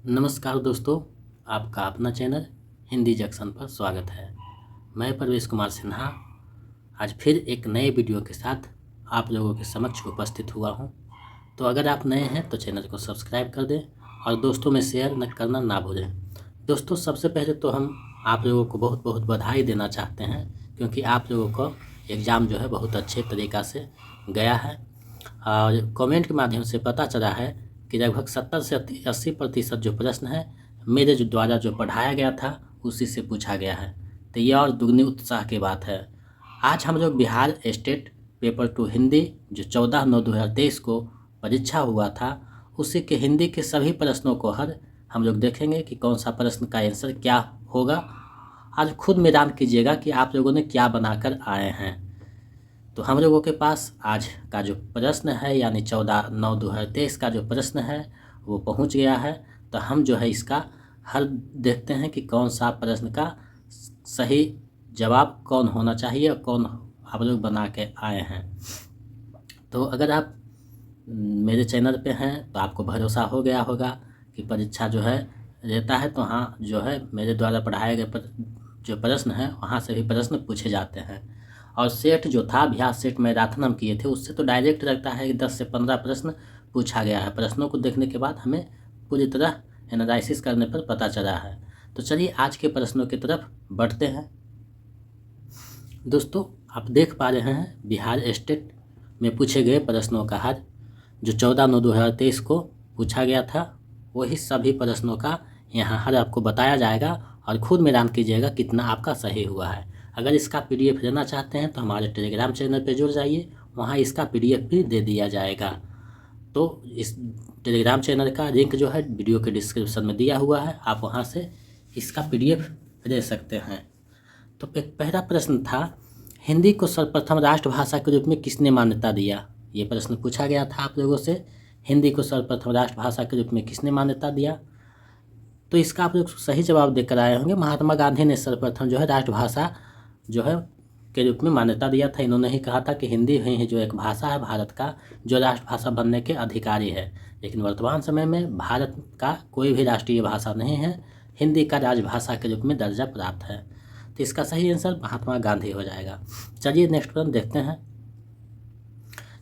नमस्कार दोस्तों, आपका अपना चैनल हिंदी जंक्शन पर स्वागत है। मैं प्रवेश कुमार सिन्हा आज फिर एक नए वीडियो के साथ आप लोगों के समक्ष उपस्थित हुआ हूं। तो अगर आप नए हैं तो चैनल को सब्सक्राइब कर दें और दोस्तों में शेयर न करना ना भूलें। दोस्तों, सबसे पहले तो हम आप लोगों को बहुत बहुत बधाई देना चाहते हैं, क्योंकि आप लोगों को एग्ज़ाम जो है बहुत अच्छे तरीक़ा से गया है और कमेंट के माध्यम से पता चला है कि लगभग 70 से 80% जो प्रश्न है मेरे द्वारा जो पढ़ाया गया था उसी से पूछा गया है। तो यह और दुगनी उत्साह की बात है। आज हम लोग बिहार स्टेट पेपर 2 हिंदी जो 14/9/2023 को परीक्षा हुआ था, उसी के हिंदी के सभी प्रश्नों को हम लोग देखेंगे कि कौन सा प्रश्न का आंसर क्या होगा। आज खुद मैदान कीजिएगा कि आप लोगों ने क्या बनाकर आए हैं। तो हम लोगों के पास आज का जो प्रश्न है यानी 14/9/2023 का जो प्रश्न है वो पहुंच गया है। तो हम जो है इसका हल देखते हैं कि कौन सा प्रश्न का सही जवाब कौन होना चाहिए और कौन आप लोग बना के आए हैं। तो अगर आप मेरे चैनल पे हैं तो आपको भरोसा हो गया होगा कि परीक्षा जो है रहता है, तो हाँ जो है मेरे द्वारा पढ़ाए गए जो प्रश्न हैं वहाँ से भी प्रश्न पूछे जाते हैं। और सेट जो था अभ्यास सेट मैराथन हम किए थे, उससे तो डायरेक्ट लगता है कि 10 से 15 प्रश्न पूछा गया है। प्रश्नों को देखने के बाद हमें पूरी तरह एनालिसिस करने पर पता चला है। तो चलिए आज के प्रश्नों की तरफ बढ़ते हैं। दोस्तों, आप देख पा रहे हैं बिहार स्टेट में पूछे गए प्रश्नों का हल जो 14/9/2023 को पूछा गया था, वही सभी प्रश्नों का यहाँ हल आपको बताया जाएगा और खुद मैदान कीजिएगा कितना आपका सही हुआ है। अगर इसका PDF लेना चाहते हैं तो हमारे टेलीग्राम चैनल पर जुड़ जाइए, वहाँ इसका PDF भी दे दिया जाएगा। तो इस टेलीग्राम चैनल का लिंक जो है वीडियो के डिस्क्रिप्शन में दिया हुआ है, आप वहाँ से इसका PDF ले सकते हैं। तो पहला प्रश्न था, हिंदी को सर्वप्रथम राष्ट्रभाषा के रूप में किसने मान्यता दिया। ये प्रश्न पूछा गया था आप लोगों से, हिंदी को सर्वप्रथम राष्ट्रभाषा के रूप में किसने मान्यता दिया। तो इसका आप लोग सही जवाब देकर आए होंगे। महात्मा गांधी ने सर्वप्रथम जो है राष्ट्रभाषा जो है के रूप में मान्यता दिया था। इन्होंने ही कहा था कि हिंदी ही जो एक भाषा है भारत का जो राष्ट्रभाषा बनने के अधिकारी है। लेकिन वर्तमान समय में भारत का कोई भी राष्ट्रीय भाषा नहीं है, हिंदी का राजभाषा के रूप में दर्जा प्राप्त है। तो इसका सही आंसर महात्मा गांधी हो जाएगा। चलिए नेक्स्ट प्रश्न देखते हैं।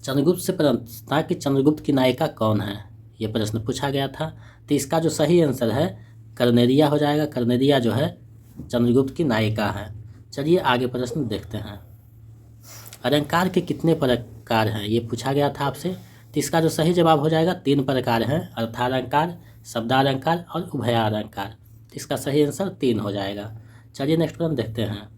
चंद्रगुप्त से प्रश्न था कि चंद्रगुप्त की नायिका कौन है, ये प्रश्न पूछा गया था। तो इसका जो सही आंसर है कर्नेलिया हो जाएगा। कर्नेलिया जो है चंद्रगुप्त की नायिका है। चलिए आगे प्रश्न देखते हैं। अलंकार के कितने प्रकार हैं, ये पूछा गया था आपसे। तो इसका जो सही जवाब हो जाएगा 3 प्रकार हैं, अर्थालंकार, शब्दालंकार और उभयालंकार। तो इसका सही आंसर 3 हो जाएगा। चलिए नेक्स्ट प्रश्न देखते हैं।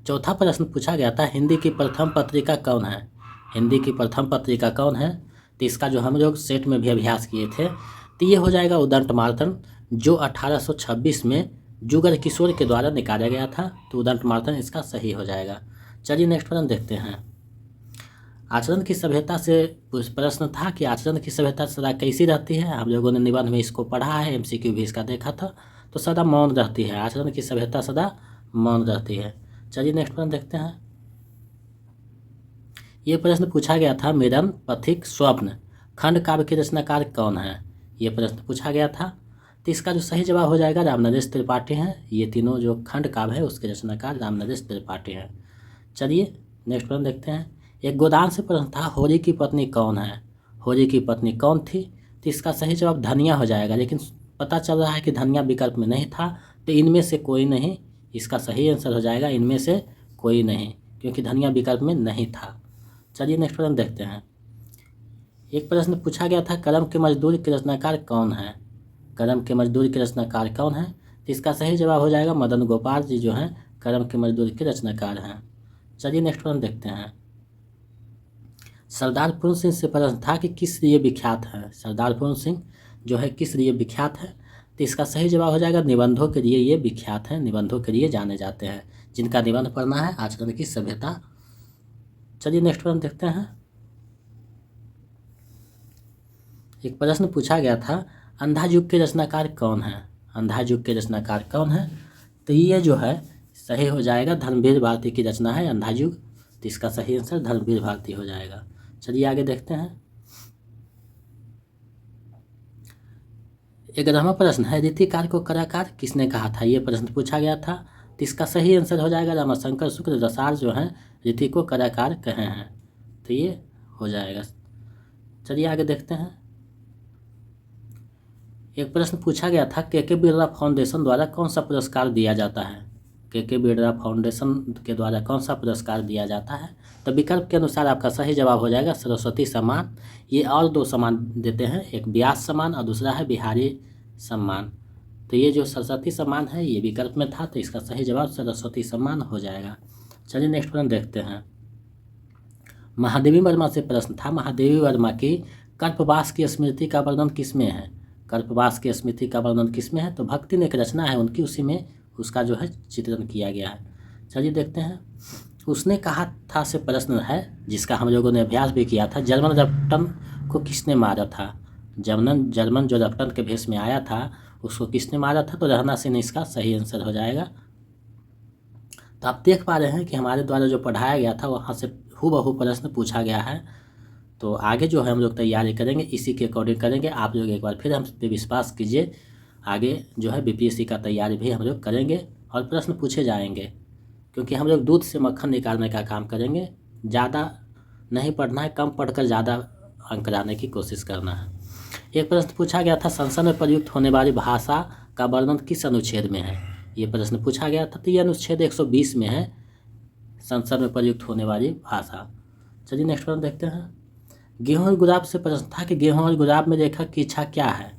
चौथा प्रश्न पूछा गया था, हिंदी की प्रथम पत्रिका कौन है। हिंदी की प्रथम पत्रिका कौन है। तो इसका जो हम लोग सेट में भी अभ्यास किए थे, तो ये हो जाएगा उदंतमार्तन, जो 1826 में जुगर किशोर के द्वारा निकाला गया था। तो उदंतमार्तन इसका सही हो जाएगा। चलिए नेक्स्ट प्रश्न देखते हैं। आचरण की सभ्यता से प्रश्न था कि आचरण की सभ्यता सदा कैसी रहती है। हम लोगों ने निबंध में इसको पढ़ा है, MCQ भी इसका देखा था। तो सदा मौन रहती है, आचरण की सभ्यता सदा मौन रहती है। चलिए नेक्स्ट प्रश्न देखते हैं। ये प्रश्न पूछा गया था, मिलन, पथिक, स्वप्न खंड काव्य के रचनाकार कौन है। ये प्रश्न पूछा गया था। तो इसका जो सही जवाब हो जाएगा रामनरेश त्रिपाठी हैं। ये तीनों जो खंड काव्य है उसके रचनाकार रामनरेश त्रिपाठी हैं। चलिए नेक्स्ट प्रश्न देखते हैं। एक गोदान से प्रश्न था, होरी की पत्नी कौन है। होरी की पत्नी कौन थी। तो इसका सही जवाब धनिया हो जाएगा, लेकिन पता चल रहा है कि धनिया विकल्प में नहीं था। तो इनमें से कोई नहीं, इसका सही आंसर हो जाएगा इनमें से कोई नहीं, क्योंकि धनिया विकल्प में नहीं था। चलिए नेक्स्ट प्रश्न देखते हैं। एक प्रश्न पूछा गया था, करम के मजदूर के रचनाकार कौन है। करम के मजदूर के रचनाकार कौन है। तो इसका सही जवाब हो जाएगा मदन गोपाल जी जो हैं करम के मजदूर के रचनाकार हैं। चलिए नेक्स्ट प्रश्न देखते हैं। सरदार पूर्ण सिंह से प्रश्न था कि किस लिए विख्यात है। सरदार पूर्ण सिंह जो है किस लिए विख्यात है। तो इसका सही जवाब हो जाएगा निबंधों के लिए ये विख्यात हैं, निबंधों के लिए जाने जाते हैं, जिनका निबंध पढ़ना है आचरण की सभ्यता। चलिए नेक्स्ट प्रश्न देखते हैं। एक प्रश्न पूछा गया था, अंधा युग के रचनाकार कौन है। अंधा युग के रचनाकार कौन है। तो ये जो है सही हो जाएगा धर्मवीर भारती की रचना है अंधा युग। तो इसका सही आंसर धर्मवीर भारती हो जाएगा। चलिए आगे देखते हैं। 11वां प्रश्न है रीतिकार को कलाकार किसने कहा था, ये प्रश्न पूछा गया था। तो इसका सही आंसर हो जाएगा रमाशंकर शुक्ल रसाल जो हैं रीति को कलाकार कहे हैं, तो ये हो जाएगा। चलिए आगे देखते हैं। एक प्रश्न पूछा गया था के बिरला फाउंडेशन द्वारा कौन सा पुरस्कार दिया जाता है, के बिरला फाउंडेशन के द्वारा कौन सा पुरस्कार दिया जाता है। तो विकल्प के अनुसार आपका सही जवाब हो जाएगा सरस्वती सम्मान। ये और 2 सम्मान देते हैं, एक व्यास सम्मान और दूसरा है बिहारी सम्मान। तो ये जो सरस्वती सम्मान है ये विकल्प में था, तो इसका सही जवाब सरस्वती सम्मान हो जाएगा। चलिए नेक्स्ट प्रश्न देखते हैं। महादेवी वर्मा से प्रश्न था, महादेवी वर्मा की कल्पवास की स्मृति का वर्णन किसमें है, कल्पवास की स्मृति का वर्णन किसमें है। तो भक्ति ने एक रचना है उनकी, उसी में उसका जो है चित्रण किया गया है। चलिए देखते हैं। उसने कहा था से प्रश्न है जिसका हम लोगों ने अभ्यास भी किया था, जर्मन रप्टन को किसने मारा था, जर्मन जो रप्टन के भेष में आया था उसको किसने मारा था। तो रहना सिंह इसका सही आंसर हो जाएगा। तो आप देख पा रहे हैं कि हमारे द्वारा जो पढ़ाया गया था वहाँ से हूबहू प्रश्न पूछा गया है। तो आगे जो है हम लोग तैयारी करेंगे इसी के अकॉर्डिंग करेंगे। आप लोग एक बार फिर हम पे विश्वास कीजिए, आगे जो है बीपीएससी का तैयारी भी हम लोग करेंगे और प्रश्न पूछे जाएंगे, क्योंकि हम लोग दूध से मक्खन निकालने का काम करेंगे। ज़्यादा नहीं पढ़ना है, कम पढ़कर ज़्यादा अंक लाने की कोशिश करना है। एक प्रश्न पूछा गया था संसद में प्रयुक्त होने वाली भाषा का वर्णन किस अनुच्छेद में है, ये प्रश्न पूछा गया था। तो ये अनुच्छेद 120 में है, संसद में प्रयुक्त होने वाली भाषा। चलिए नेक्स्ट प्रश्न देखते हैं। गेहूं और गुलाब से प्रश्न था कि गेहूं और गुलाब में लेखक की इच्छा क्या है,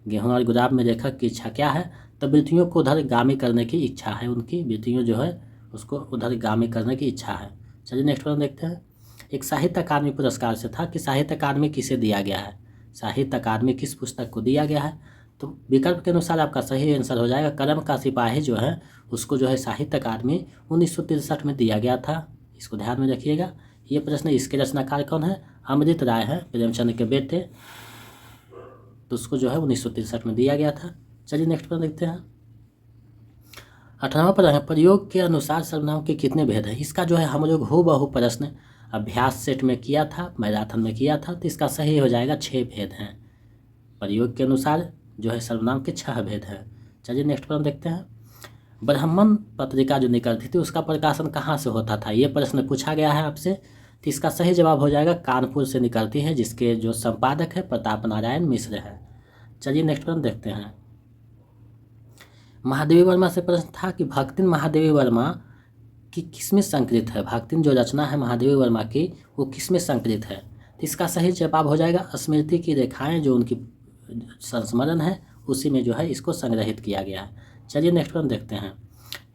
गेहूं और गुलाब में लेखक की इच्छा क्या है। तो वृत्तियों को उधरगामी करने की इच्छा है, उनकी वृत्तियों जो है उसको उधरगामी करने की इच्छा है। चलिए नेक्स्ट प्रश्न देखते हैं। एक साहित्य अकादमी पुरस्कार से था कि साहित्य अकादमी किसे दिया गया है, साहित्य अकादमी किस पुस्तक को दिया गया है। तो विकल्प के अनुसार आपका सही आंसर हो जाएगा कलम का सिपाही जो है उसको जो है साहित्य अकादमी 1963 में दिया गया था, इसको ध्यान में रखिएगा। ये प्रश्न इसके रचनाकार कौन है, अमृत राय है, प्रेमचंद के बेटे, तो उसको जो है 1963 में दिया गया था। चलिए नेक्स्ट प्रश्न देखते हैं। 18वां प्रश्न है प्रयोग के अनुसार सर्वनाम के कितने भेद हैं। इसका जो है हम लोग हूबहू प्रश्न अभ्यास सेट में किया था, मैराथन में किया था, तो इसका सही हो जाएगा 6 भेद हैं। प्रयोग के अनुसार जो है सर्वनाम के 6 भेद हैं। चलिए नेक्स्ट प्रश्न देखते हैं। ब्राह्मण पत्रिका जो निकलती थी उसका प्रकाशन कहाँ से होता था, ये प्रश्न पूछा गया है आपसे। तो इसका सही जवाब हो जाएगा कानपुर से निकलती है, जिसके जो संपादक है प्रताप नारायण मिश्र है। चलिए नेक्स्ट प्रश्न देखते हैं। महादेवी वर्मा से प्रश्न था कि भक्तिन महादेवी वर्मा की किसमें संकलित है, भक्तिन जो रचना है महादेवी वर्मा की वो किसमें संकलित है। तो इसका सही जवाब हो जाएगा स्मृति की रेखाएं, जो उनकी संस्मरण है उसी में जो है इसको संग्रहित किया गया है। चलिए नेक्स्ट प्रश्न देखते हैं।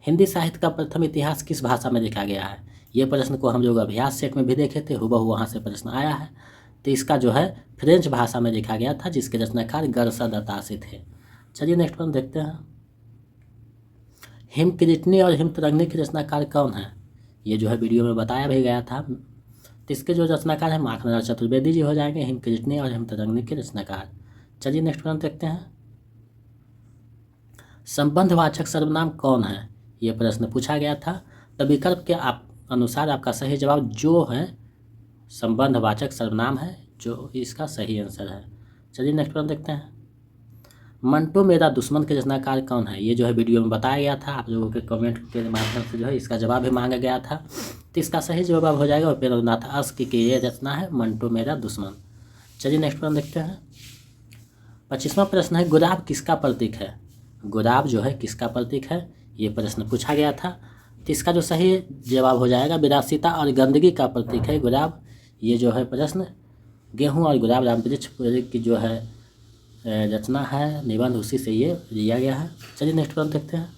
हिंदी साहित्य का प्रथम इतिहास किस भाषा में लिखा गया है, ये प्रश्न को हम लोग अभ्यास सेट में भी देखे थे, हूबहू वहाँ से प्रश्न आया है। तो इसका जो है फ्रेंच भाषा में लिखा गया था, जिसके रचनाकार गरसद अतासी थे। चलिए नेक्स्ट प्रश्न देखते हैं। हिमकृतनी और हिमतरंगिणी के रचनाकार कौन है, ये जो है वीडियो में बताया भी गया था। तो इसके जो रचनाकार है माखनलाल चतुर्वेदी जी हो जाएंगे, हिमकृतनी और हिमतरंगिणी के रचनाकार। चलिए नेक्स्ट प्रश्न देखते हैं। संबंधवाचक सर्वनाम कौन है, ये प्रश्न पूछा गया था। तो विकल्प के अनुसार आपका सही जवाब जो है संबंधवाचक सर्वनाम है, जो इसका सही आंसर है। चलिए नेक्स्ट प्रश्न देखते हैं। मंटो मेरा दुश्मन के रचनाकार कौन है, ये जो है वीडियो में बताया गया था, आप लोगों के कमेंट के माध्यम से जो है इसका जवाब भी मांगा गया था। तो इसका सही जवाब हो जाएगा उपेंद्रनाथ अस्क की ये रचना है मंटो मेरा दुश्मन। चलिए नेक्स्ट प्रश्न देखते हैं। 25वां प्रश्न है गुलाब किसका प्रतीक है, गुलाब जो है किसका प्रतीक है, ये प्रश्न पूछा गया था। तो इसका जो सही जवाब हो जाएगा विरासिता और गंदगी का प्रतीक है गुलाब। ये जो है प्रश्न गेहूं और गुलाब रामवृक्ष की जो है रचना है, निबंध उसी से ये लिया गया है। चलिए नेक्स्ट प्रश्न देखते हैं।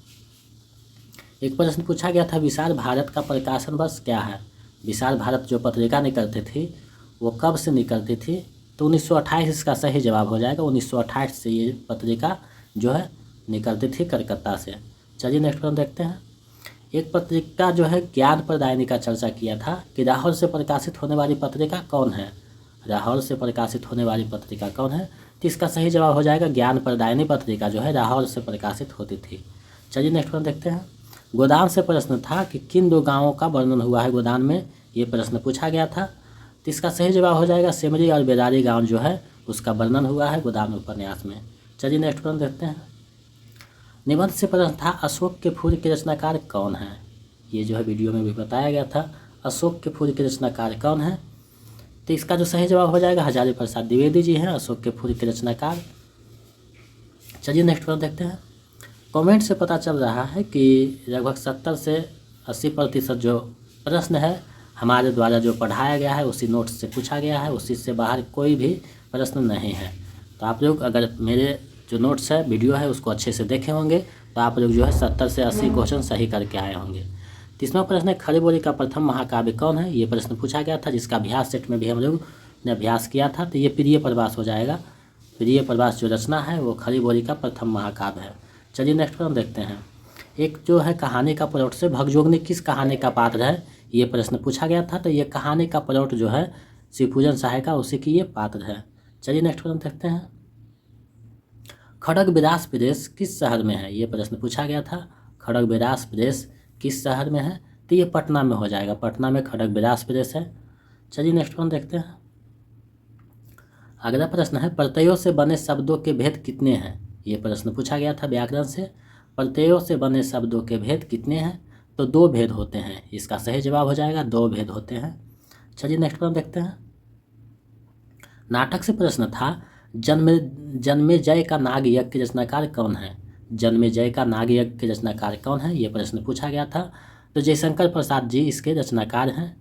एक प्रश्न पूछा गया था विशाल भारत का प्रकाशन वर्ष क्या है, विशाल भारत जो पत्रिका निकलती थी वो कब से निकलती थी। तो 1928 इसका सही जवाब हो जाएगा, 1928 से ये पत्रिका जो है निकलती थी कलकत्ता से। चलिए नेक्स्ट प्रश्न देखते हैं। एक पत्रिका जो है ज्ञान प्रदायिनी का चर्चा किया था कि लाहौर से प्रकाशित होने वाली पत्रिका कौन है, लाहौर से प्रकाशित होने वाली पत्रिका कौन है। तो इसका सही जवाब हो जाएगा ज्ञान प्रदायिनी पत्रिका जो है लाहौर से प्रकाशित होती थी। चलिए नेक्स्ट प्रश्न देखते हैं। गोदान से प्रश्न था कि किन 2 गाँवों का वर्णन हुआ है गोदान में, ये प्रश्न पूछा गया था। तो इसका सही जवाब हो जाएगा सिमरी और बेदारी गाँव जो है उसका वर्णन हुआ है गोदान उपन्यास में। चलिए नेक्स्ट प्रश्न देखते हैं। निबंध से प्रश्न था अशोक के फूल के रचनाकार कौन है। ये जो है वीडियो में भी बताया गया था, अशोक के फूल के रचनाकार कौन है। तो इसका जो सही जवाब हो जाएगा हजारी प्रसाद द्विवेदी जी हैं अशोक के फूल के रचनाकार। चलिए नेक्स्ट प्रश्न देखते हैं। कमेंट से पता चल रहा है कि लगभग 70 से 80% जो प्रश्न है हमारे द्वारा जो पढ़ाया गया है उसी नोट्स से पूछा गया है, उसी से बाहर कोई भी प्रश्न नहीं है। तो आप लोग अगर मेरे जो नोट्स है वीडियो है उसको अच्छे से देखे होंगे तो आप लोग जो है 70 से 80 क्वेश्चन सही करके आए होंगे। तीसरा प्रश्न है खड़ी बोली का प्रथम महाकाव्य कौन है। ये प्रश्न पूछा गया था जिसका अभ्यास सेट में भी हम लोग ने अभ्यास किया था। तो ये प्रिय प्रवास हो जाएगा। प्रिय प्रवास जो रचना है वो खड़ी बोली का प्रथम महाकाव्य है। चलिए नेक्स्ट प्रश्न देखते हैं। एक जो है कहानी का प्लॉट से भगजोगनी किस कहानी का पात्र है, ये प्रश्न पूछा गया था। तो ये कहानी का प्लॉट जो है शिवपूजन सहाय का उसी की ये पात्र है। चलिए नेक्स्ट प्रश्न देखते हैं। खड़गविलास प्रदेश किस शहर में है, ये प्रश्न पूछा गया था। खड़गविलास प्रदेश किस शहर में है, तो ये पटना में हो जाएगा। पटना में खड़गविलास प्रदेश है। चलिए नेक्स्ट प्रश्न देखते हैं। अगला प्रश्न है प्रत्ययों से बने शब्दों के भेद कितने हैं। ये प्रश्न पूछा गया था व्याकरण से। प्रत्ययों से बने शब्दों के भेद कितने हैं, तो 2 भेद होते हैं। इसका सही जवाब हो जाएगा 2 भेद होते हैं। चलिए नेक्स्ट प्रश्न देखते हैं। नाटक से प्रश्न था जन्मेजय का नाग यज्ञ के रचनाकार कौन है। जन्मेजय का नाग यज्ञ के रचनाकार कौन है, ये प्रश्न पूछा गया था। तो जयशंकर प्रसाद जी इसके रचनाकार हैं,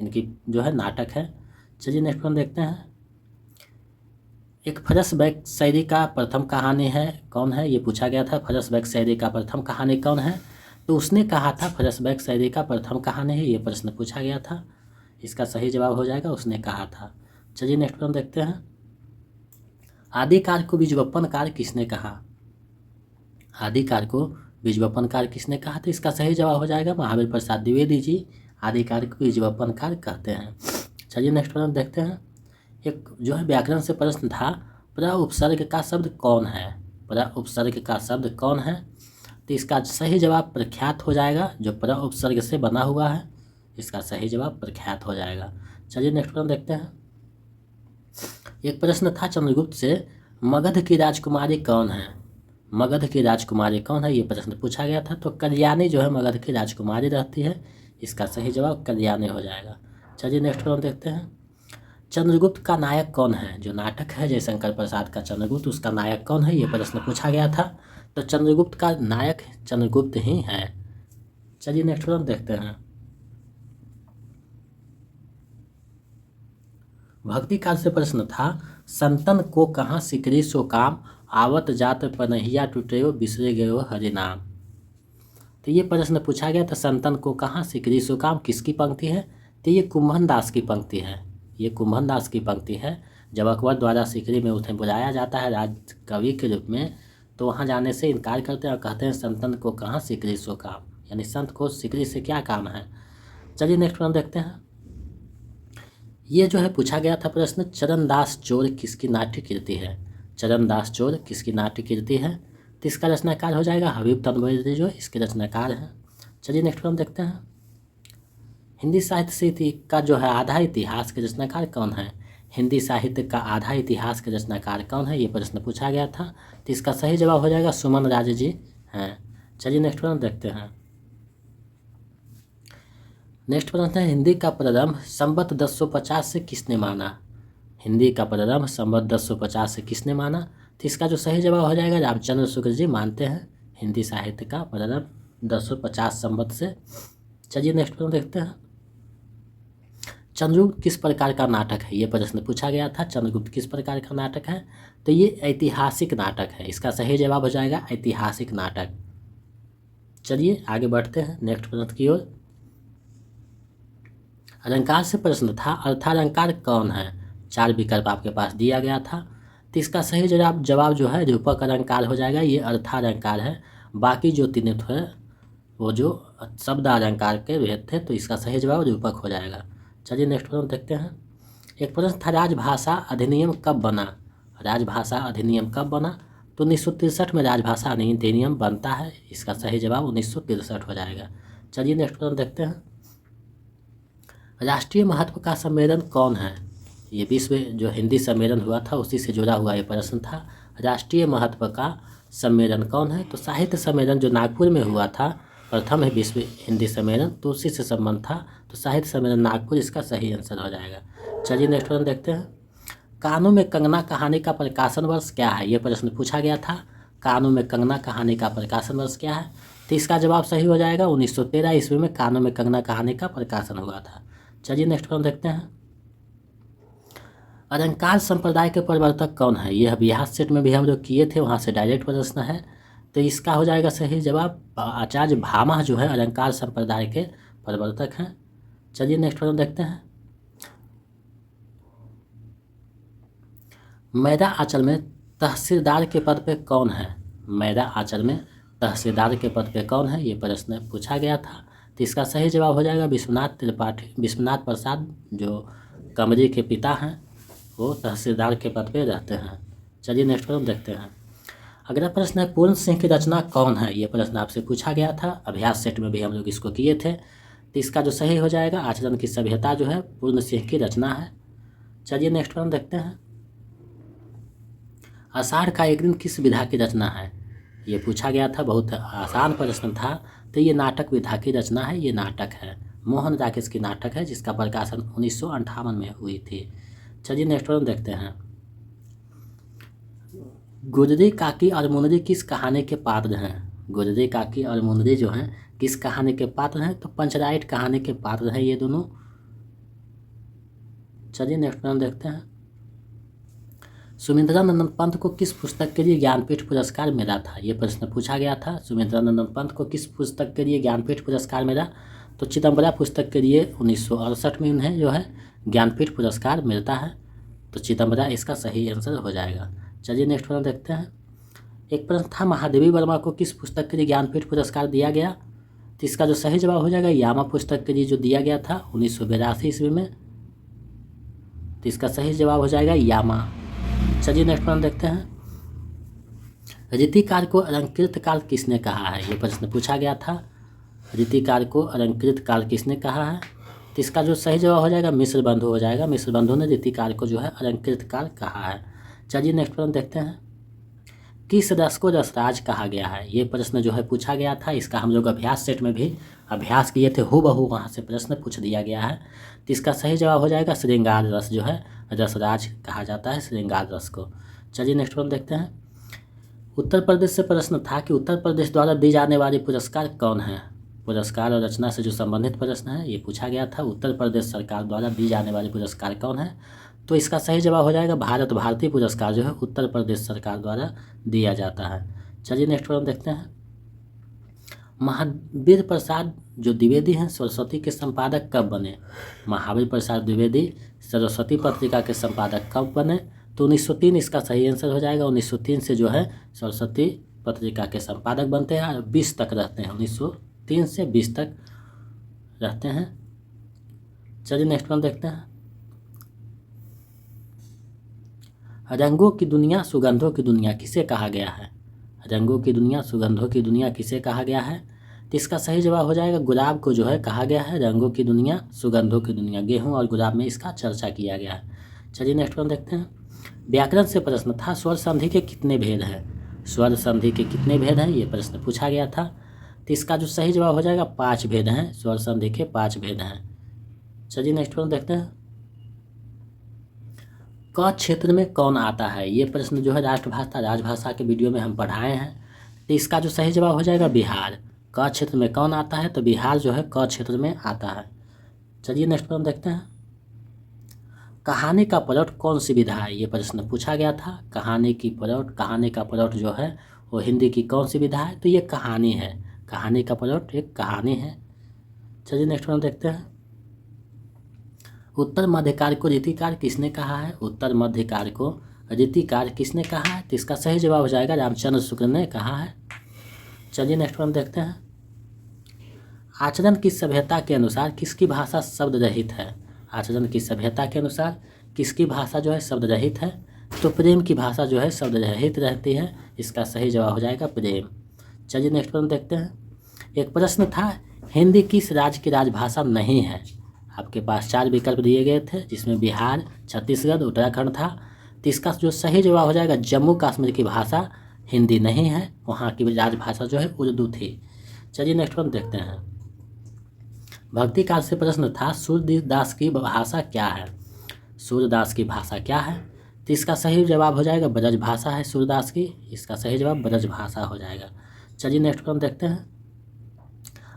इनकी जो है नाटक है। चलिए नेक्स्ट प्रश्न देखते हैं। एक फ्लैशबैक शायरी का प्रथम कहानी है कौन है, ये पूछा गया था। फ्लैशबैक शायरी का प्रथम कहानी कौन है, तो उसने कहा था फ्लैशबैक शायरी का प्रथम कहानी है, ये प्रश्न पूछा गया था। इसका सही जवाब हो जाएगा उसने कहा था। चलिए नेक्स्ट प्रश्न देखते हैं। आदिकाल को बीजवपन काल किसने कहा। आदिकाल को बीजवपन काल किसने कहा, तो इसका सही जवाब हो जाएगा महावीर प्रसाद द्विवेदी जी आदिकाल को बीजवपन काल कहते हैं। चलिए नेक्स्ट प्रश्न देखते हैं। एक जो है व्याकरण से प्रश्न था प्र उपसर्ग का शब्द कौन है। प्र उपसर्ग का शब्द कौन है, तो इसका सही जवाब प्रख्यात हो जाएगा। जो प्र उपसर्ग से बना हुआ है इसका सही जवाब प्रख्यात हो जाएगा। चलिए नेक्स्ट प्रश्न देखते हैं। एक प्रश्न था चंद्रगुप्त से मगध की राजकुमारी कौन है। मगध की राजकुमारी कौन है, ये प्रश्न पूछा गया था। तो कल्याणी जो है मगध की राजकुमारी रहती है, इसका सही जवाब कल्याणी हो जाएगा। चलिए नेक्स्ट प्रश्न देखते हैं। चंद्रगुप्त का नायक कौन है, जो नाटक है जयशंकर प्रसाद का चंद्रगुप्त उसका नायक कौन है, ये प्रश्न पूछा गया था। तो चंद्रगुप्त का नायक चंद्रगुप्त ही है। चलिए नेक्स्ट प्रश्न देखते हैं। भक्ति काल से प्रश्न था संतन को कहाँ सिकरी सो काम आवत जात पनहिया टूटयो बिसरे गयो हरि नाम। तो ये प्रश्न पूछा गया था संतन को कहाँ सिकरी सो काम किसकी पंक्ति है, तो ये कुंभन दास की पंक्ति है। ये कुंभन दास की पंक्ति है। जब अकबर द्वारा सिकरी में उन्हें बुलाया जाता है राज कवि के रूप में, तो वहाँ जाने से इनकार करते हैं और कहते हैं संतन को कहाँ सिकरी सो काम, यानी संत को सिकरी से क्या काम है। चलिए नेक्स्ट प्रश्न देखते हैं। ये जो है पूछा गया था प्रश्न चरणदास चोर किसकी नाट्य कृति है। चरणदास चोर किसकी नाट्य कृति है, तो इसका रचनाकार हो जाएगा हबीब तनवर्दी जो इसके रचनाकार हैं। चलिए नेक्स्ट प्रश्न देखते हैं। हिंदी साहित्य से का जो है आधा इतिहास के रचनाकार कौन है। हिंदी साहित्य का आधा इतिहास के रचनाकार कौन है, ये प्रश्न पूछा गया था। तो इसका सही जवाब हो जाएगा सुमन राज जी हैं। चलिए नेक्स्ट प्रश्न देखते हैं। नेक्स्ट प्रश्न है हिंदी का प्रारंभ संवत 1050 से किसने माना। हिंदी का प्रारंभ संवत 1050 से किसने माना, तो इसका जो सही जवाब हो जाएगा रामचंद्र शुक्ल जी मानते हैं हिंदी साहित्य का प्रारंभ 1050 संवत से। चलिए नेक्स्ट प्रश्न देखते हैं। चंद्रगुप्त किस प्रकार का नाटक है, ये प्रश्न पूछा गया था। चंद्रगुप्त किस प्रकार का नाटक है, तो ये ऐतिहासिक नाटक है। इसका सही जवाब हो जाएगा ऐतिहासिक नाटक। चलिए आगे बढ़ते हैं नेक्स्ट प्रश्न की ओर। अलंकार से प्रश्न था अर्थालंकार कौन है। 4 विकल्प आपके पास दिया गया था। तो इसका सही जवाब जो है रूपक अलंकार हो जाएगा। ये अर्थालंकार है। बाकी जो 3 थे वो जो शब्द अलंकार के भेद थे, तो इसका सही जवाब रूपक हो जाएगा। चलिए नेक्स्ट प्रश्न देखते हैं। एक प्रश्न था राजभाषा अधिनियम कब बना। राजभाषा अधिनियम कब बना, तो 1963 में राजभाषा अधिनियम बनता है। इसका सही जवाब 1963 हो जाएगा। चलिए नेक्स्ट प्रश्न देखते हैं। राष्ट्रीय महत्व का सम्मेलन कौन है, ये विश्व जो हिंदी सम्मेलन हुआ था उसी से जुड़ा हुआ ये प्रश्न था। राष्ट्रीय महत्व का सम्मेलन कौन है? तो साहित्य सम्मेलन जो नागपुर में हुआ था, प्रथम है विश्व हिंदी सम्मेलन, तो उसी से संबंध था, तो साहित्य सम्मेलन नागपुर इसका सही आंसर हो जाएगा। चलिए नेक्स्ट प्रश्न देखते हैं। कानों में कंगना कहानी का प्रकाशन वर्ष क्या है? ये प्रश्न पूछा गया था। कानों में कंगना कहानी का प्रकाशन वर्ष क्या है? तो इसका जवाब सही हो जाएगा 1913 ईस्वी में कानों में कंगना कहानी का प्रकाशन हुआ था। चलिए नेक्स्ट प्रश्न देखते हैं। अलंकार संप्रदाय के प्रवर्तक कौन है? यह बिहार सेट में भी हम लोग किए थे, वहाँ से डायरेक्ट प्रश्न है, तो इसका हो जाएगा सही जवाब आचार्य भामह जो है अलंकार संप्रदाय के प्रवर्तक हैं। चलिए नेक्स्ट प्रश्न देखते हैं। मैदा आंचल में तहसीलदार के पद पे कौन है? मैदा आंचल में तहसीलदार के पद पे कौन है? ये प्रश्न पूछा गया था, तो इसका सही जवाब हो जाएगा विश्वनाथ प्रसाद जो कमरी के पिता हैं, वो तहसीलदार के पद पे रहते हैं। चलिए नेक्स्ट प्रश्न देखते हैं। अगला प्रश्न है पूर्ण सिंह की रचना कौन है? ये प्रश्न आपसे पूछा गया था, अभ्यास सेट में भी हम लोग इसको किए थे, तो इसका जो सही हो जाएगा आचरण की सभ्यता जो है पूर्ण सिंह की रचना है। चलिए नेक्स्ट प्रश्न देखते हैं। आषाढ़ का एक दिन किस विधा की रचना है? ये पूछा गया था, बहुत आसान प्रश्न था, तो ये नाटक विधा की रचना है, ये नाटक है, मोहन राकेश की नाटक है, जिसका प्रकाशन 1958 में हुई थी। चलिए नेक्स्ट प्रश्न देखते हैं। गुजरी काकी और मुंदरी किस कहानी के पात्र हैं? गुजरी काकी और मुंदरी जो हैं किस कहानी के पात्र हैं? तो पंचराइट कहानी के पात्र हैं ये दोनों। चलिए नेक्स्ट प्रश्न देखते हैं। सुमिंद्रानंदन पंत को किस पुस्तक के लिए ज्ञानपीठ पुरस्कार मिला था? ये प्रश्न पूछा गया था। सुमिंद्रानंदन पंत को किस पुस्तक के लिए ज्ञानपीठ पुरस्कार मिला? तो चिदम्बरा पुस्तक के लिए 1968 में उन्हें जो है ज्ञानपीठ पुरस्कार मिलता है, तो चिदम्बरा इसका सही आंसर हो जाएगा। चलिए नेक्स्ट प्रश्न देखते हैं। एक प्रश्न था महादेवी वर्मा को किस पुस्तक के लिए ज्ञानपीठ पुरस्कार दिया गया? तो इसका जो सही जवाब हो जाएगा यामा पुस्तक के लिए जो दिया गया था 1982 ईस्वी में, तो इसका सही जवाब हो जाएगा यामा। चलिए नेक्स्ट प्रश्न देखते हैं। रीतिकार को अलंकृत काल किसने कहा है? ये प्रश्न पूछा गया था। रीतिकार को अलंकृत काल किसने कहा है? तो इसका जो सही जवाब हो जाएगा मिश्र बंधु हो जाएगा। मिश्र बंधु ने रीतिकार को जो है अलंकृत काल कहा है। चलिए नेक्स्ट प्रश्न देखते हैं। किस रस को रसराज कहा गया है? ये प्रश्न जो है पूछा गया था, इसका हम लोग अभ्यास सेट में भी अभ्यास किए थे, हूबहू वहाँ से प्रश्न पूछ दिया गया है, तो इसका सही जवाब हो जाएगा श्रृंगार रस जो है रसराज कहा जाता है श्रृंगार रस को। चलिए नेक्स्ट प्रश्न देखते हैं। उत्तर प्रदेश से प्रश्न था कि उत्तर प्रदेश द्वारा दी जाने वाली पुरस्कार कौन है? पुरस्कार और रचना से जो संबंधित प्रश्न है ये पूछा गया था। उत्तर प्रदेश सरकार द्वारा दी जाने वाली पुरस्कार कौन है? तो इसका सही जवाब हो जाएगा भारत भारती पुरस्कार जो है उत्तर प्रदेश सरकार द्वारा दिया जाता है। चलिए नेक्स्ट प्रश्न देखते हैं। महावीर प्रसाद जो द्विवेदी हैं सरस्वती के संपादक कब बने? महावीर प्रसाद द्विवेदी सरस्वती पत्रिका के संपादक कब बने? तो 1903 इसका सही आंसर हो जाएगा। 1903 से जो है सरस्वती पत्रिका के संपादक बनते हैं और 20 तक रहते हैं, 1903 से 20 तक रहते हैं। चलिए नेक्स्ट वन देखते हैं। रंगों की दुनिया सुगंधों की दुनिया किसे कहा गया है? रंगों की दुनिया सुगंधों की दुनिया किसे कहा गया है? तो इसका सही जवाब हो जाएगा गुलाब को जो है कहा गया है रंगों की दुनिया सुगंधों की दुनिया। गेहूं और गुलाब में इसका चर्चा किया गया है। चलिए नेक्स्ट वन देखते हैं। व्याकरण से प्रश्न था स्वर संधि के कितने भेद हैं? स्वर संधि के कितने भेद हैं ये प्रश्न पूछा गया था। तो इसका जो सही जवाब हो जाएगा 5 भेद हैं। स्वर संधि के 5 भेद हैं। चलिए नेक्स्ट वन देखते हैं। क क्षेत्र में कौन आता है? ये प्रश्न जो है राष्ट्रभाषा राजभाषा के वीडियो में हम पढ़ाए हैं। तो इसका जो सही जवाब हो जाएगा बिहार। क क्षेत्र में कौन आता है? तो बिहार जो है क क्षेत्र में आता है। चलिए नेक्स्ट प्रश्न देखते हैं। कहानी का पलट कौन सी विधा है? ये प्रश्न पूछा गया था। कहानी का पलट जो है वो हिंदी की कौन सी विधा है? तो ये कहानी है। कहानी का पलट एक कहानी है। चलिए नेक्स्ट प्रश्न देखते हैं। उत्तर मध्यकाल को रीतिकार किसने कहा है? उत्तर मध्यकाल को रीतिकार किसने कहा है? तो इसका सही जवाब हो जाएगा रामचंद्र शुक्ल ने कहा है। चलिए नेक्स्ट वन देखते हैं। आचरण की सभ्यता के अनुसार किसकी भाषा शब्द रहित है? आचरण की सभ्यता के अनुसार किसकी भाषा जो है शब्द रहित है? तो प्रेम की भाषा जो है शब्द रहित रहती है। इसका सही जवाब हो जाएगा प्रेम। चलिए नेक्स्ट वन देखते हैं। एक प्रश्न था हिंदी किस राज्य की राजभाषा नहीं है? आपके पास 4 विकल्प दिए गए थे, जिसमें बिहार, छत्तीसगढ़, उत्तराखंड था। तो इसका जो सही जवाब हो जाएगा, जम्मू कश्मीर की भाषा हिंदी नहीं है, वहाँ की राजभाषा जो है उर्दू थी। चलिए नेक्स्ट वन देखते हैं। भक्ति काल से प्रश्न था, सूरदास की भाषा क्या है? सूरदास की भाषा क्या है? तो इसका सही जवाब हो जाएगा ब्रज भाषा है सूरदास की। इसका सही जवाब ब्रज भाषा हो जाएगा। चलिए नेक्स्ट वन देखते हैं।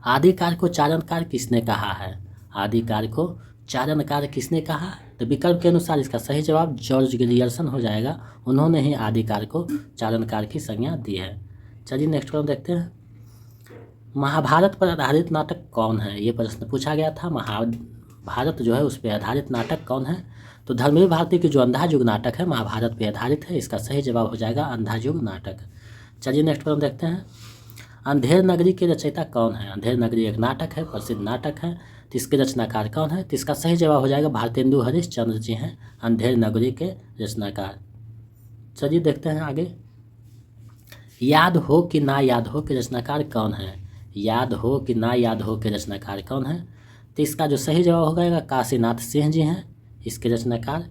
आदिकाल को चारणकार किसने कहा है? आदिकाल को चारणकार किसने कहा? तो विकल्प के अनुसार इसका सही जवाब जॉर्ज ग्रियर्सन हो जाएगा। उन्होंने ही आदिकाल को चारणकार की संज्ञा दी है। चलिए नेक्स्ट वन देखते हैं। महाभारत पर आधारित नाटक कौन है? ये प्रश्न पूछा गया था। महाभारत जो है उस पर आधारित नाटक कौन है? तो धर्मवीर भारती की जो अंधायुग नाटक है महाभारत पे आधारित है। इसका सही जवाब हो जाएगा अंधायुग नाटक। चलिए नेक्स्ट वन देखते हैं। अंधेर नगरी के रचयिता कौन है? अंधेर नगरी एक नाटक है, प्रसिद्ध नाटक है। तो इसके रचनाकार कौन है? तो इसका सही जवाब हो जाएगा भारतेंदु हरिश्चंद्र जी हैं अंधेर नगरी के रचनाकार। चलिए देखते हैं आगे। याद हो कि ना याद हो के रचनाकार कौन है? याद हो कि ना याद हो के रचनाकार कौन है? तो इसका जो सही जवाब हो जाएगा काशीनाथ सिंह जी हैं इसके रचनाकार।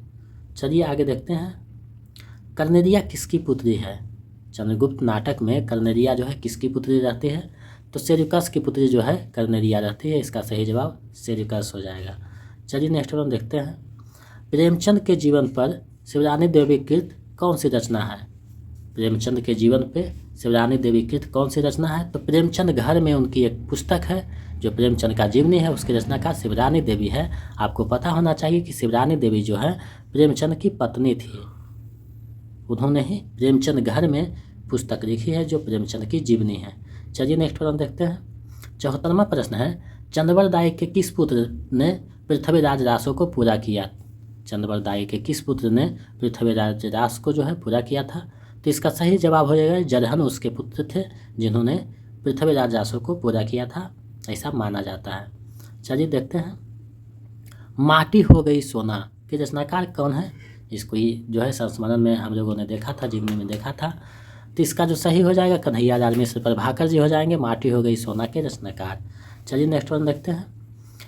चलिए आगे देखते हैं। कर्नेरिया किसकी पुत्री है? चंद्रगुप्त नाटक में कर्नेरिया जो है किसकी पुत्री रहती है? तो सेल्यूकस की पुत्री जो है कर्नेरिया रहती है। इसका सही जवाब सेल्यूकस हो जाएगा। चलिए नेक्स्ट वन देखते हैं। प्रेमचंद के जीवन पर शिवरानी देवी कृत कौन सी रचना है? प्रेमचंद के जीवन पे शिवरानी देवी कृत कौन सी रचना है? तो प्रेमचंद घर में उनकी एक पुस्तक है जो प्रेमचंद का जीवनी है, उसकी रचनाकार शिवरानी देवी है। आपको पता होना चाहिए कि शिवरानी देवी जो है प्रेमचंद की पत्नी थी। उन्होंने ही प्रेमचंद घर में पुस्तक लिखी है जो प्रेमचंद की जीवनी है। चलिए नेक्स्ट प्रश्न देखते हैं। 74वां प्रश्न है। चंद्रवरदाई के किस पुत्र ने पृथ्वीराज रासो को पूरा किया? चंद्रवरदाई के किस पुत्र ने पृथ्वीराज रास को जो है पूरा किया था? तो इसका सही जवाब हो जाएगा जरहन उसके पुत्र थे जिन्होंने पृथ्वीराज रासो को पूरा किया था, ऐसा माना जाता है। चलिए देखते हैं। माटी हो गई सोना के रचनाकार कौन है? इसको जो है संस्मरण में हम लोगों ने देखा था, जीवनी में देखा था। तो इसका जो सही हो जाएगा कन्हैया लाल मिश्र प्रभाकर जी हो जाएंगे, माटी हो गई सोना के रचनाकार। चलिए नेक्स्ट वन देखते हैं।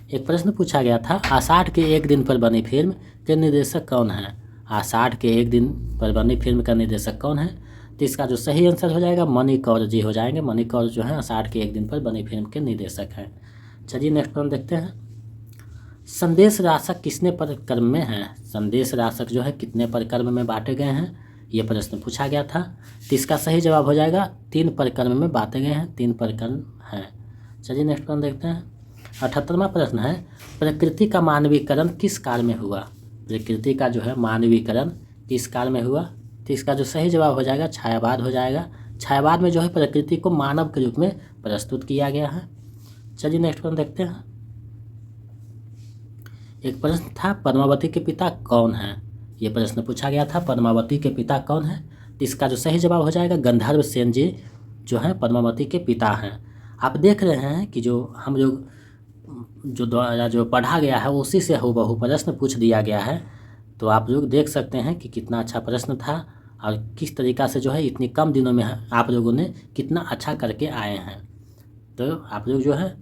एक प्रश्न पूछा गया था, आषाढ़ के एक दिन पर बनी फिल्म के निर्देशक कौन है? आषाढ़ के एक दिन पर बनी फिल्म का निर्देशक कौन है? तो इसका जो सही आंसर हो जाएगा मणि कौर जी हो जाएंगे। मणि कौर जो है आषाढ़ के एक दिन पर बनी फिल्म के निर्देशक हैं। चलिए नेक्स्ट वन देखते हैं। संदेश राशक कितने प्रकर्म में है? संदेश राशक जो है कितने प्रकर्म में बांटे गए हैं, ये प्रश्न पूछा गया था। तो इसका सही जवाब हो जाएगा 3 प्रकर्म में बांटे गए हैं, 3 प्रकर्म हैं। चलिए नेक्स्ट वन देखते हैं। 78वां प्रश्न है। प्रकृति का मानवीकरण किस काल में हुआ? प्रकृति का जो है मानवीकरण किस काल में हुआ? तो इसका जो सही जवाब हो जाएगा छायावाद हो जाएगा। छायावाद में जो है प्रकृति को मानव के रूप में प्रस्तुत किया गया है। चलिए नेक्स्ट वन देखते हैं। एक प्रश्न था, पद्मावती के पिता कौन हैं? ये प्रश्न पूछा गया था, पद्मावती के पिता कौन हैं? तो इसका जो सही जवाब हो जाएगा गंधर्व सेन जी जो हैं पद्मावती के पिता हैं। आप देख रहे हैं कि जो हम लोग जो द्वारा जो पढ़ा गया है उसी से हूबहू प्रश्न पूछ दिया गया है। तो आप लोग देख सकते हैं कि कितना अच्छा प्रश्न था और किस तरीक़ा से जो है इतनी कम दिनों में आप लोगों ने कितना अच्छा करके आए हैं। तो आप लोग जो है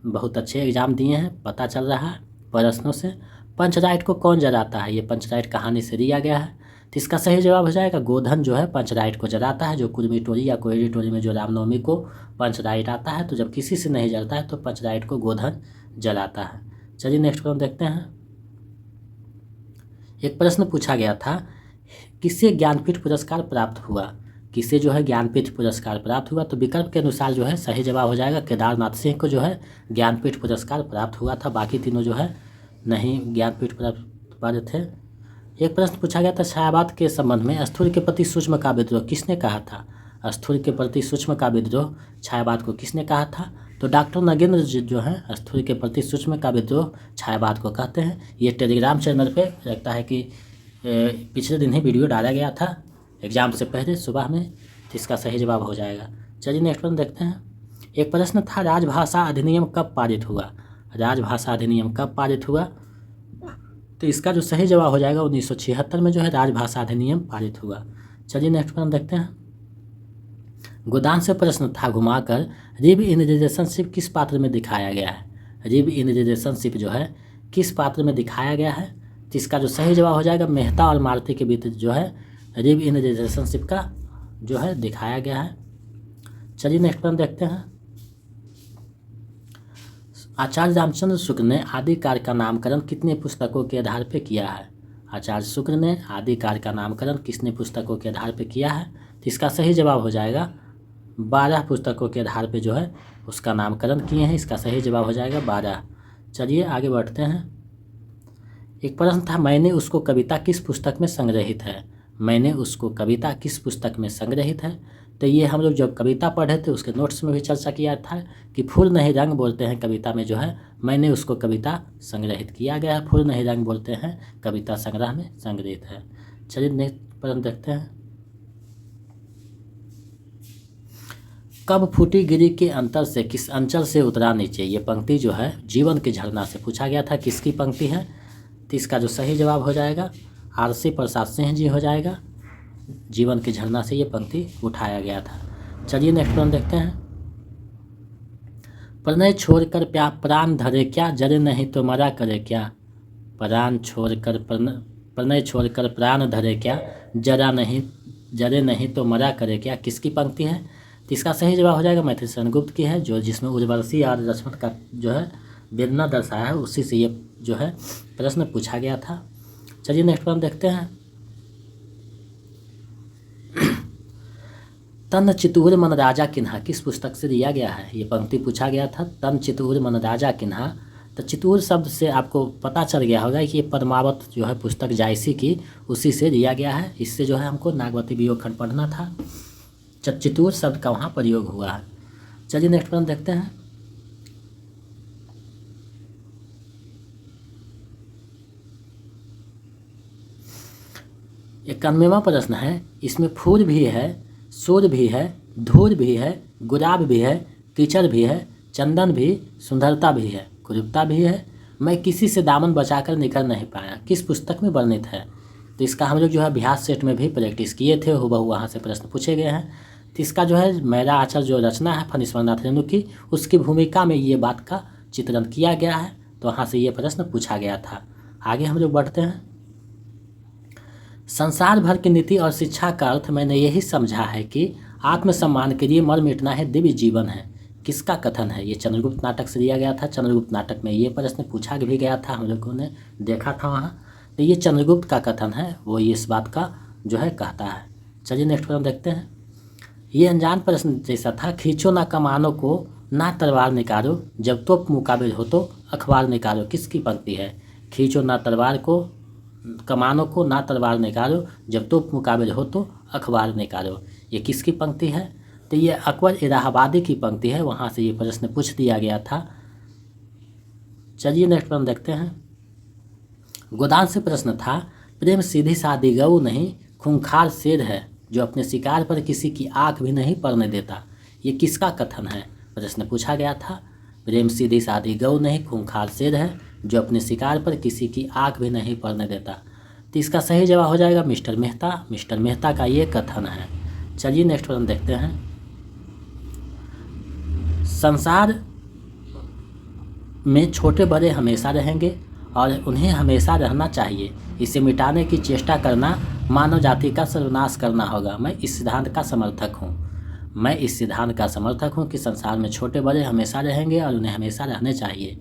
बहुत अच्छे एग्ज़ाम दिए हैं, पता चल रहा है प्रश्नों से। पंचराइट को कौन जलाता है? ये पंचराइट कहानी से दिया गया है। तो इसका सही जवाब हो जाएगा गोधन जो है पंचराइट को जलाता है। जो कुर्मी टोली या कोयली टोली में जो रामनवमी को पंचराइट आता है, तो जब किसी से नहीं जलता है तो पंचराइट को गोधन जलाता है। चलिए नेक्स्ट प्रश्न देखते हैं। एक प्रश्न पूछा गया था, किसे ज्ञानपीठ पुरस्कार प्राप्त हुआ? किसे जो है ज्ञानपीठ पुरस्कार प्राप्त हुआ? तो विकल्प के अनुसार जो है सही जवाब हो जाएगा केदारनाथ सिंह को जो है ज्ञानपीठ पुरस्कार प्राप्त हुआ था। बाकी तीनों जो है नहीं ज्ञानपीठ प्राप्त पाए थे। एक प्रश्न पूछा गया था, छायावाद के संबंध में स्थूल के प्रति सूक्ष्म का विद्रोह किसने कहा था? स्थूल के प्रति सूक्ष्म का विद्रोह छायावाद को किसने कहा था? तो डॉक्टर नगेंद्र जी जो है स्थूल के प्रति सूक्ष्म का विद्रोह छायावाद को कहते हैं। ये टेलीग्राम चैनल पे लगता है कि पिछले दिन ही वीडियो डाला गया था एग्ज़ाम से पहले सुबह में। तो इसका सही जवाब हो जाएगा। चलिए नेक्स्ट प्रश्न देखते हैं। एक प्रश्न था, राजभाषा अधिनियम कब पारित हुआ? राजभाषा अधिनियम कब पारित हुआ? तो इसका जो सही जवाब हो जाएगा 1976 में जो है राजभाषा अधिनियम पारित हुआ। चलिए नेक्स्ट प्रश्न देखते हैं। गोदान से प्रश्न था, घुमाकर रिव इन रिलेशनशिप किस पात्र में दिखाया गया है? रिव इन रिलेशनशिप जो है किस पात्र में दिखाया गया है? तो इसका जो सही जवाब हो जाएगा मेहता और मारुति के बीच जो है लिव इन रिलेशनशिप का जो है दिखाया गया है। चलिए नेक्स्ट प्रश्न देखते हैं। आचार्य रामचंद्र शुक्ल ने आदिकाल का नामकरण कितने पुस्तकों के आधार पर किया है? आचार्य शुक्ल ने आदिकाल का नामकरण कितने पुस्तकों के आधार पर किया है? तो इसका सही जवाब हो जाएगा 12 पुस्तकों के आधार पर जो है उसका नामकरण किए हैं। इसका सही जवाब हो जाएगा 12। चलिए आगे बढ़ते हैं। एक प्रश्न था, मैंने उसको कविता किस पुस्तक में संग्रहित है? मैंने उसको कविता किस पुस्तक में संग्रहित है? तो ये हम लोग जब कविता पढ़े थे उसके नोट्स में भी चर्चा किया था कि फूल नहीं रंग बोलते हैं कविता में जो है मैंने उसको कविता संग्रहित किया गया है। फूल नहीं रंग बोलते हैं कविता संग्रह में संग्रहित है। चलिए नेक्स्ट प्रश्न देखते हैं। कब फूटी गिरी के अंतर से किस अंचल से उतरा नीचे? ये पंक्ति जो है जीवन के झरना से पूछा गया था, किसकी पंक्ति है? तो इसका जो सही जवाब हो जाएगा आरसी प्रसाद सिंह जी हो जाएगा। जीवन के झरना से ये पंक्ति उठाया गया था। चलिए नेक्स्ट प्रश्न देखते हैं। प्रणय छोड़कर प्राण धरे क्या, जरे नहीं तो मरा करे क्या? प्राण छोड़कर प्रणय छोड़कर प्राण धरे क्या, जरे नहीं तो मरा करे क्या? किसकी पंक्ति है? तो इसका सही जवाब हो जाएगा मैथिली शरण गुप्त की है, जो जिसमें उर्वशी और लक्ष्मण का जो है वेदना दर्शाया है, उसी से ये जो है प्रश्न पूछा गया था। चलिए नेक्स्ट प्रश्न देखते हैं। तन चितूर मन राजा किन्हा किस पुस्तक से दिया गया है? ये पंक्ति पूछा गया था, तन चितूर मन राजा किन्हा। तो चितूर शब्द से आपको पता चल गया होगा कि ये पद्मावत जो है पुस्तक जायसी की उसी से दिया गया है। इससे जो है हमको नागवती वियोग खंड पढ़ना था, चितूर शब्द का वहाँ प्रयोग हुआ है। चलिए नेक्स्ट प्रश्न देखते हैं। 91वां प्रश्न है, इसमें फूल भी है, सूर भी है, धूल भी है, गुलाब भी है, कीचड़ भी है, चंदन भी, सुंदरता भी है, कुरूपता भी है, मैं किसी से दामन बचाकर निकल नहीं पाया, किस पुस्तक में वर्णित है? तो इसका हम लोग जो है अभ्यास सेट में भी प्रैक्टिस किए थे, हुबहू वहाँ से प्रश्न पूछे गए हैं। तो इसका जो है मेरा आचार्य जो रचना है फणीश्वरनाथ रेणु की, उसकी भूमिका में ये बात का चित्रण किया गया है, तो वहाँ से ये प्रश्न पूछा गया था। आगे हम लोग बढ़ते हैं। संसार भर की नीति और शिक्षा का अर्थ मैंने यही समझा है कि आत्मसम्मान के लिए मर मिटना है, दिव्य जीवन है, किसका कथन है? ये चंद्रगुप्त नाटक से दिया गया था। चंद्रगुप्त नाटक में ये प्रश्न पूछा भी गया था, हम लोगों ने देखा था वहाँ। तो ये चंद्रगुप्त का कथन है, वो ये इस बात का जो है कहता है। चलिए नेक्स्ट प्रश्न देखते हैं। ये अनजान प्रश्न जैसा था, खींचो ना कमानों को ना तलवार निकालो, जब तोप मुकाबिल हो तो अखबार निकालो, किसकी पंक्ति है? खींचो ना तलवार को कमानों को ना तलवार निकालो, जब तोप मुकाबिल हो तो अखबार निकालो, ये किसकी पंक्ति है? तो ये अकबर इलाहाबादी की पंक्ति है, वहाँ से ये प्रश्न पूछ दिया गया था। चलिए नेक्स्ट प्रश्न देखते हैं। गोदान से प्रश्न था, प्रेम सीधी सादी गऊ नहीं, खूंखार शेर है जो अपने शिकार पर किसी की आँख भी नहीं पड़ने देता, ये किसका कथन है? प्रश्न पूछा गया था। प्रेम सीधी सादी गऊ नहीं, खूंखार शेर है जो अपने शिकार पर किसी की आँख भी नहीं पड़ने देता। तो इसका सही जवाब हो जाएगा मिस्टर मेहता। मिस्टर मेहता का ये कथन है। चलिए नेक्स्ट प्रश्न देखते हैं। संसार में छोटे बड़े हमेशा रहेंगे और उन्हें हमेशा रहना चाहिए, इसे मिटाने की चेष्टा करना मानव जाति का सर्वनाश करना होगा। मैं इस सिद्धांत का समर्थक हूँ। मैं इस सिद्धांत का समर्थक हूँ कि संसार में छोटे बड़े हमेशा रहेंगे और उन्हें हमेशा रहने चाहिए,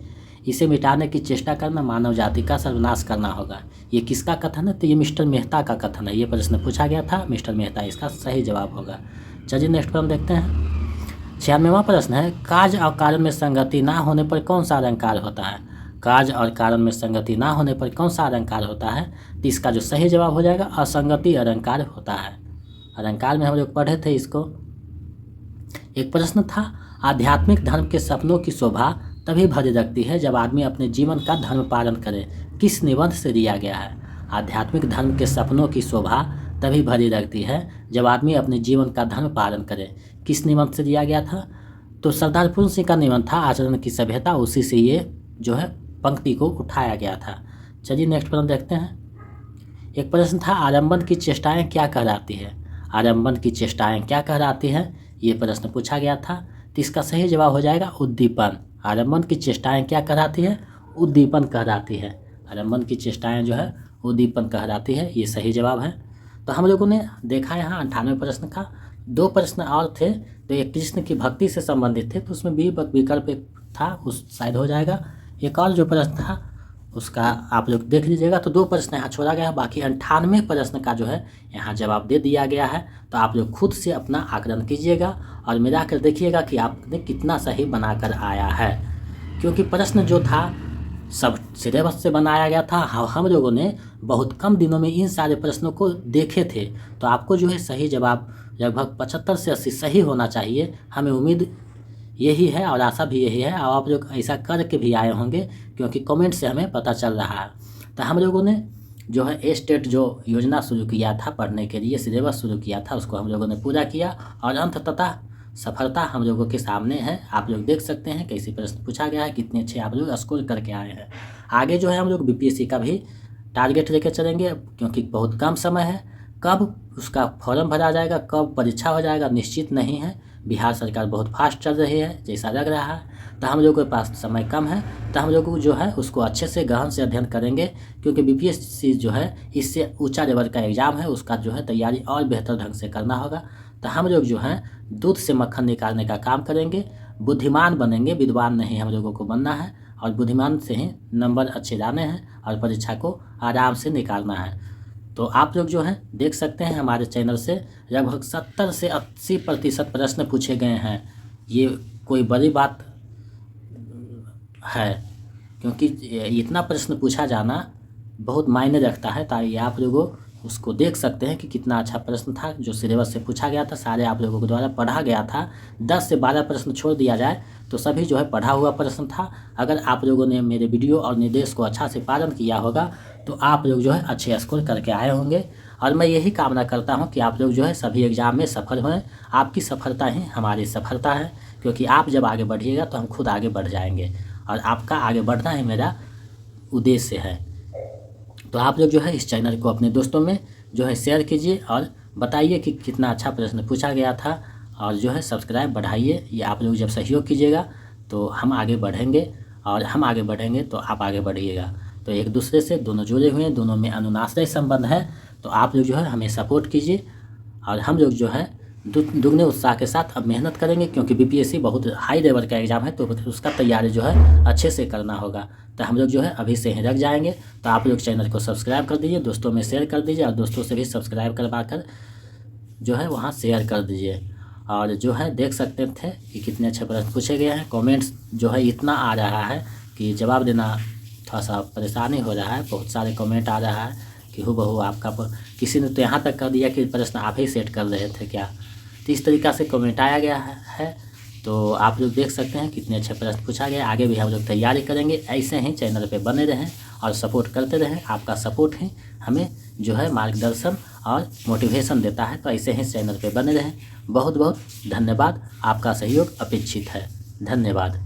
इसे मिटाने की चेष्टा करना मानव जाति का सर्वनाश करना होगा। ये किसका कथन है? तो ये मिस्टर मेहता का कथन है। ये प्रश्न पूछा गया था, मिस्टर मेहता इसका सही जवाब होगा। चलिए नेक्स्ट प्रश्न देखते हैं। 96वां प्रश्न है, कार्य और कारण में संगति ना होने पर कौन सा अलंकार होता है? कार्य और कारण में संगति ना होने पर कौन सा अलंकार होता है? तो इसका जो सही जवाब हो जाएगा असंगति अलंकार होता है। अलंकार में हम लोग पढ़े थे इसको। एक प्रश्न था, आध्यात्मिक धर्म के सपनों की शोभा तभी भरी रखती है जब आदमी अपने जीवन का धर्म पालन करे, किस निबंध से दिया गया है? आध्यात्मिक धर्म के सपनों की शोभा तभी भरी रखती है जब आदमी अपने जीवन का धर्म पालन करे, किस निबंध से दिया गया था? तो सरदार पूर्ण सिंह का निबंध था आचरण की सभ्यता, उसी से ये जो है पंक्ति को उठाया गया था। चलिए नेक्स्ट प्रश्न देखते हैं। एक प्रश्न था, आलम्बन की चेष्टाएं क्या कहलाती है? आलम्बन की चेष्टाएं क्या कहलाती है? ये प्रश्न पूछा गया था। तो इसका सही जवाब हो जाएगा उद्दीपन। आलम्बन की चेष्टाएं क्या कहलाती है? उद्दीपन कहलाती है। आलम्बन की चेष्टाएं जो है उद्दीपन कहलाती है। ये सही जवाब है। तो हम लोगों ने देखा यहाँ 98 प्रश्न का। 2 प्रश्न और थे, तो एक कृष्ण की भक्ति से संबंधित थे, तो उसमें बी विकल्प एक था, उस शायद हो जाएगा। एक और जो प्रश्न था उसका आप लोग देख लीजिएगा। तो 2 प्रश्न यहाँ छोड़ा गया, बाकी 98 प्रश्न का जो है यहाँ जवाब दे दिया गया है। तो आप लोग खुद से अपना आकलन कीजिएगा और मिला कर देखिएगा कि आपने कितना सही बनाकर आया है, क्योंकि प्रश्न जो था सब सिलेबस से बनाया गया था। हम लोगों ने बहुत कम दिनों में इन सारे प्रश्नों को देखे थे। तो आपको जो है सही जवाब लगभग 75 से 80 सही होना चाहिए। हमें उम्मीद यही है और आशा भी यही है, और आप लोग ऐसा करके भी आए होंगे, क्योंकि कमेंट से हमें पता चल रहा है। तो हम लोगों ने जो है स्टेट जो योजना शुरू किया था पढ़ने के लिए, सिलेबस शुरू किया था, उसको हम लोगों ने पूरा किया और अंततः सफलता हम लोगों के सामने है। आप लोग देख सकते हैं कैसे प्रश्न पूछा गया है, कितने अच्छे आप लोग स्कोर करके आए हैं। आगे जो है हम लोग बीपीएससी का भी टारगेट लेकर चलेंगे, क्योंकि बहुत कम समय है। कब उसका फॉर्म भरा जाएगा, कब परीक्षा हो जाएगा, निश्चित नहीं है। बिहार सरकार बहुत फास्ट चल रही है जैसा लग रहा है, तो हम लोगों के पास समय कम है। तो हम लोग जो है उसको अच्छे से गहन से अध्ययन करेंगे, क्योंकि बीपीएससी जो है इससे ऊंचा लेवल का एग्ज़ाम है, उसका जो है तैयारी और बेहतर ढंग से करना होगा। तो हम लोग जो है दूध से मक्खन निकालने का काम करेंगे, बुद्धिमान बनेंगे, विद्वान नहीं हम लोगों को बनना है, और बुद्धिमान से ही नंबर अच्छे लाने हैं और परीक्षा को आराम से निकालना है। तो आप लोग जो हैं देख सकते हैं हमारे चैनल से लगभग 70 से 80% प्रश्न पूछे गए हैं। ये कोई बड़ी बात है, क्योंकि इतना प्रश्न पूछा जाना बहुत मायने रखता है। ताकि आप लोगों उसको देख सकते हैं कि कितना अच्छा प्रश्न था जो सिलेबस से पूछा गया था, सारे आप लोगों के द्वारा पढ़ा गया था। 10 से 12 प्रश्न छोड़ दिया जाए तो सभी जो है पढ़ा हुआ प्रश्न था। अगर आप लोगों ने मेरे वीडियो और निर्देश को अच्छा से पालन किया होगा तो आप लोग जो है अच्छे स्कोर करके आए होंगे। और मैं यही कामना करता हूं कि आप लोग जो है सभी एग्ज़ाम में सफल हों। आपकी सफलता ही हमारी सफलता है, क्योंकि आप जब आगे बढ़िएगा तो हम खुद आगे बढ़ जाएंगे, और आपका आगे बढ़ना ही मेरा उद्देश्य है। तो आप लोग जो है इस चैनल को अपने दोस्तों में जो है शेयर कीजिए और बताइए कि कितना अच्छा प्रश्न पूछा गया था, और जो है सब्सक्राइब बढ़ाइए। ये आप लोग जब सहयोग कीजिएगा तो हम आगे बढ़ेंगे, और हम आगे बढ़ेंगे तो आप आगे बढ़िएगा। तो एक दूसरे से दोनों जुड़े हुए हैं, दोनों में अनुनाश्रय संबंध है। तो आप लोग जो है हमें सपोर्ट कीजिए, और हम लोग जो है दुगने उत्साह के साथ अब मेहनत करेंगे, क्योंकि बीपीएससी बहुत हाई लेवल का एग्ज़ाम है, तो उसका तैयारी जो है अच्छे से करना होगा। तो हम लोग जो है अभी से ही रख जाएंगे। तो आप लोग चैनल को सब्सक्राइब कर दीजिए, दोस्तों में शेयर कर दीजिए, और दोस्तों से भी सब्सक्राइब करवा कर जो है वहाँ शेयर कर दीजिए। और जो है देख सकते थे कि कितने अच्छे प्रश्न पूछे गए हैं। कमेंट्स जो है इतना आ रहा है कि जवाब देना थोड़ा सा परेशानी हो रहा है। बहुत सारे कमेंट आ रहा है कि हूबहू आपका किसी ने तो यहाँ तक कह दिया कि प्रश्न आप ही सेट कर रहे थे क्या। तो इस तरीक़ा से कमेंट आया गया है। तो आप लोग देख सकते हैं कितने अच्छे प्रश्न पूछा गया। आगे भी हम लोग तैयारी करेंगे, ऐसे ही चैनल पे बने रहें और सपोर्ट करते रहें। आपका सपोर्ट ही हमें जो है मार्गदर्शन और मोटिवेशन देता है। तो ऐसे ही चैनल पे बने रहें। बहुत बहुत धन्यवाद, आपका सहयोग अपेक्षित है। धन्यवाद।